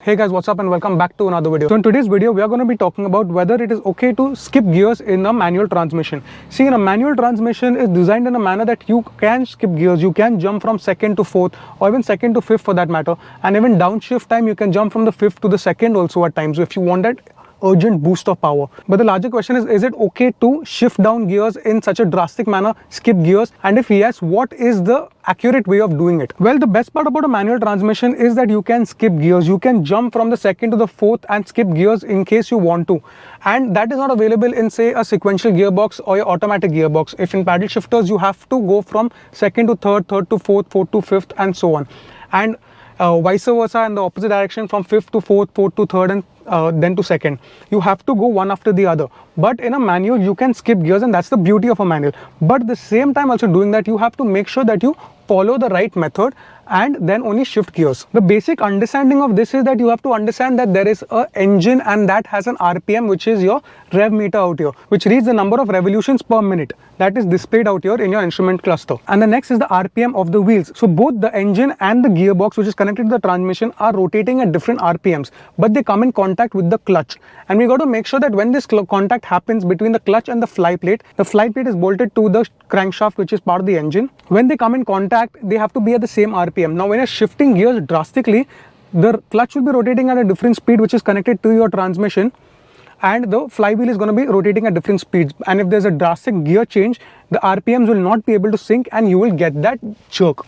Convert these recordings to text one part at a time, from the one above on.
Hey guys, what's up and welcome back to another video. So in today's video, we are going to be talking about whether it is okay to skip gears in a manual transmission. See, in a manual transmission is designed in a manner that you can skip gears. You can jump from second to fourth or even second to fifth for that matter. And even downshift time, you can jump from the fifth to the second also at times. So if you want that urgent boost of power. But the larger question is it okay to shift down gears in such a drastic manner, skip gears? And if yes, what is the accurate way of doing it? Well, the best part about a manual transmission is that you can skip gears. You can jump from the second to the fourth and skip gears in case you want to. And that is not available in, say, a sequential gearbox or your automatic gearbox. If in paddle shifters, you have to go from second to third, third to fourth, fourth to fifth, and so on. And vice versa in the opposite direction, from fifth to fourth, fourth to third, and then to second. You have to go one after the other. But in a manual, you can skip gears, and that's the beauty of a manual. But at the same time, also doing that, you have to make sure that you follow the right method and then only shift gears. The basic understanding of this is that you have to understand that there is an engine and that has an RPM, which is your rev meter out here, which reads the number of revolutions per minute that is displayed out here in your instrument cluster. And the next is the RPM of the wheels. So both the engine and the gearbox, which is connected to the transmission, are rotating at different RPMs, but they come in contact with the clutch. And we got to make sure that when this contact happens between the clutch and the fly plate is bolted to the crankshaft, which is part of the engine. When they come in contact, they have to be at the same RPM. Now, when you're shifting gears drastically, the clutch will be rotating at a different speed, which is connected to your transmission, and the flywheel is going to be rotating at different speeds. And if there's a drastic gear change, the RPMs will not be able to sync and you will get that jerk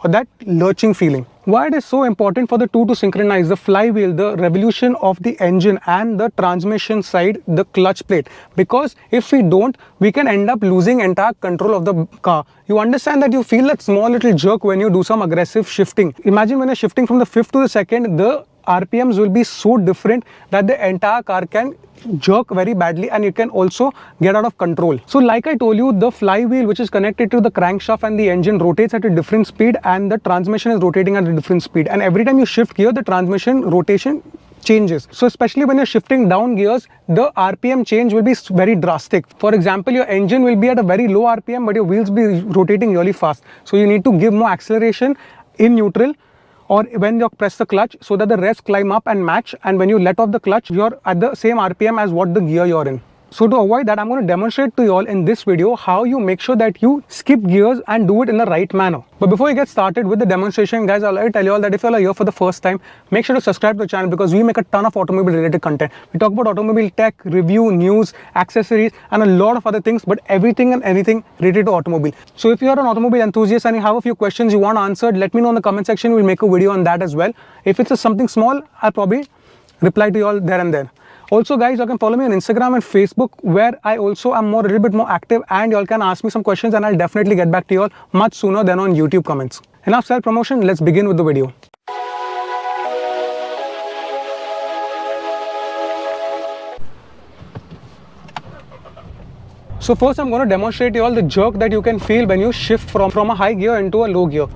or that lurching feeling. Why it is so important for the two to synchronize: the flywheel, the revolution of the engine, and the transmission side, the clutch plate. Because if we don't, we can end up losing entire control of the car. You understand that you feel that small little jerk when you do some aggressive shifting. Imagine when you're shifting from the fifth to the second, the RPMs will be so different that the entire car can jerk very badly and it can also get out of control. So like I told you, the flywheel, which is connected to the crankshaft and the engine, rotates at a different speed, and the transmission is rotating at a different speed. And every time you shift gear, the transmission rotation changes. So especially when you're shifting down gears, the RPM change will be very drastic. For example, your engine will be at a very low RPM, but your wheels will be rotating really fast. So you need to give more acceleration in neutral or when you press the clutch, so that the revs climb up and match, and when you let off the clutch, you're at the same RPM as what the gear you're in. So to avoid that, I'm going to demonstrate to you all in this video how you make sure that you skip gears and do it in the right manner. But before we get started with the demonstration, guys, I'll tell you all that if you all are here for the first time, make sure to subscribe to the channel, because we make a ton of automobile related content. We talk about automobile tech, review, news, accessories, and a lot of other things, but everything and anything related to automobile. So if you're an automobile enthusiast and you have a few questions you want answered, let me know in the comment section. We'll make a video on that as well. If it's something small, I'll probably reply to you all there and then. Also, guys, you can follow me on Instagram and Facebook, where I also am a little bit more active, and you all can ask me some questions and I'll definitely get back to you all much sooner than on YouTube comments. Enough self-promotion, let's begin with the video. So first, I'm going to demonstrate you all the jerk that you can feel when you shift from a high gear into a low gear.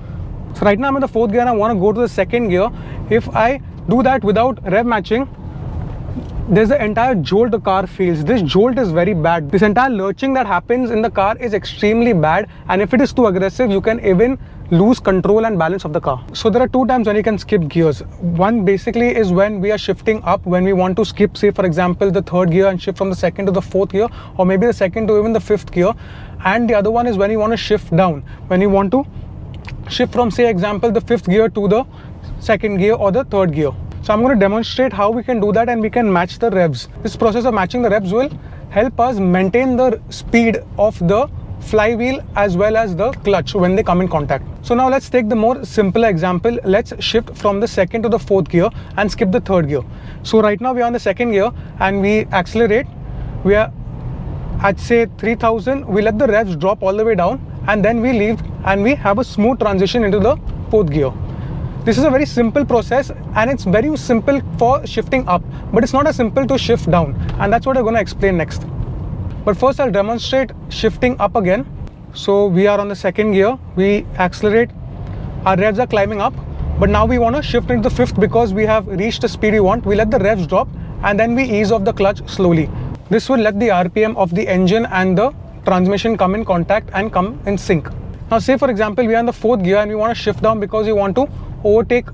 So right now I'm in the fourth gear and I want to go to the second gear. If I do that without rev matching, there's the entire jolt the car feels. This jolt is very bad. This entire lurching that happens in the car is extremely bad, and if it is too aggressive, you can even lose control and balance of the car. So there are two times when you can skip gears. One basically is when we are shifting up, when we want to skip, say for example, the third gear and shift from the second to the fourth gear, or maybe the second to even the fifth gear. And the other one is when you want to shift down, when you want to shift from, say example, the fifth gear to the second gear or the third gear. So I'm going to demonstrate how we can do that, and we can match the revs. This process of matching the revs will help us maintain the speed of the flywheel as well as the clutch when they come in contact. So now let's take the more simple example. Let's shift from the second to the fourth gear and skip the third gear. So right now we are on the second gear and we accelerate. We are at say 3000. We let the revs drop all the way down, and then we leave and we have a smooth transition into the fourth gear. This is a very simple process, and it's very simple for shifting up, but it's not as simple to shift down, and that's what I'm going to explain next. But first I'll demonstrate shifting up again. So we are on the second gear, we accelerate, our revs are climbing up, but now we want to shift into the fifth because we have reached the speed we want. We let the revs drop and then we ease off the clutch slowly. This will let the RPM of the engine and the transmission come in contact and come in sync. Now say for example we are in the fourth gear and we want to shift down because we want to overtake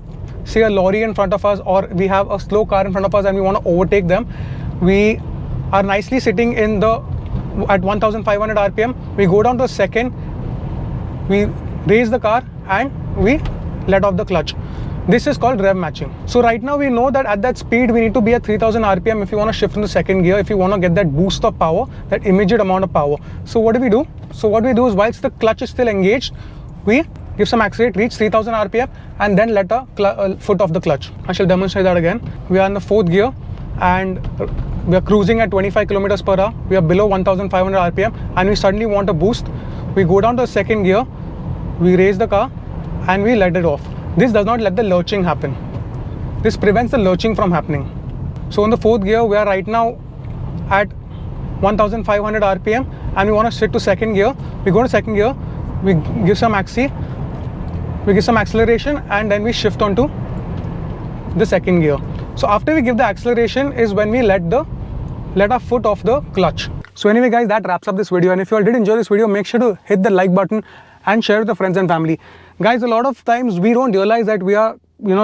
say a lorry in front of us, or we have a slow car in front of us and we want to overtake them, we are nicely sitting in the at 1500 rpm. We go down to a second, we raise the car and we let off the clutch. This is called rev matching. So right now we know that at that speed we need to be at 3000 rpm if you want to shift into second gear, if you want to get that boost of power, that immediate amount of power. So what do? So what we do is, whilst the clutch is still engaged, we give some accelerate, reach 3000 rpm and then let a foot off the clutch. I shall demonstrate that again. We are in the fourth gear and we are cruising at 25 kilometers per hour. We are below 1500 rpm and we suddenly want a boost. We go down to the second gear, we raise the car and we let it off. This does not let the lurching happen. This prevents the lurching from happening. So in the fourth gear, we are right now at 1500 rpm and we want to shift to second gear. We go to second gear, we give some we give some acceleration and then we shift onto the second gear. So after we give the acceleration is when we let our foot off the clutch. So anyway guys, that wraps up this video, and if you all did enjoy this video, make sure to hit the like button and share with the friends and family. Guys, a lot of times we don't realize that we are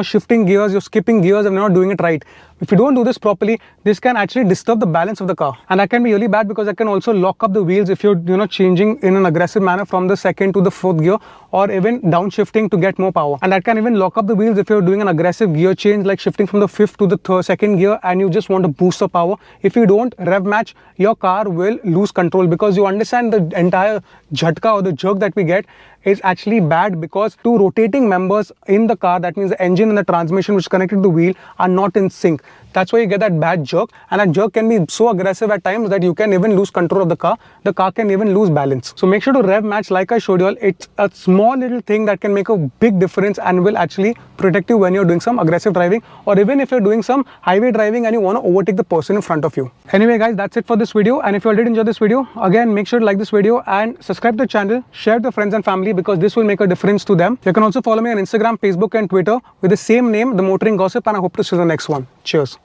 shifting gears, you're skipping gears and you're not doing it right. If you don't do this properly, this can actually disturb the balance of the car, and that can be really bad because that can also lock up the wheels if you're changing in an aggressive manner from the second to the fourth gear, or even downshifting to get more power. And that can even lock up the wheels if you're doing an aggressive gear change, like shifting from the fifth to the second gear, and you just want to boost the power. If you don't rev match, your car will lose control, because you understand the entire jhatka or the jerk that we get is actually bad because two rotating members in the car, that means the engine and the transmission which is connected to the wheel, are not in sync. That's why you get that bad jerk, and that jerk can be so aggressive at times that you can even lose control of the car. The car can even lose balance. So make sure to rev match like I showed you all. It's a small little thing that can make a big difference and will actually protect you when you're doing some aggressive driving, or even if you're doing some highway driving and you want to overtake the person in front of you. Anyway guys, that's it for this video, and if you all did enjoy this video, again make sure to like this video and subscribe to the channel, share with your friends and family, because this will make a difference to them. You can also follow me on Instagram, Facebook and Twitter with the same name, The Motoring Gossip, and I hope to see you in the next one. Cheers.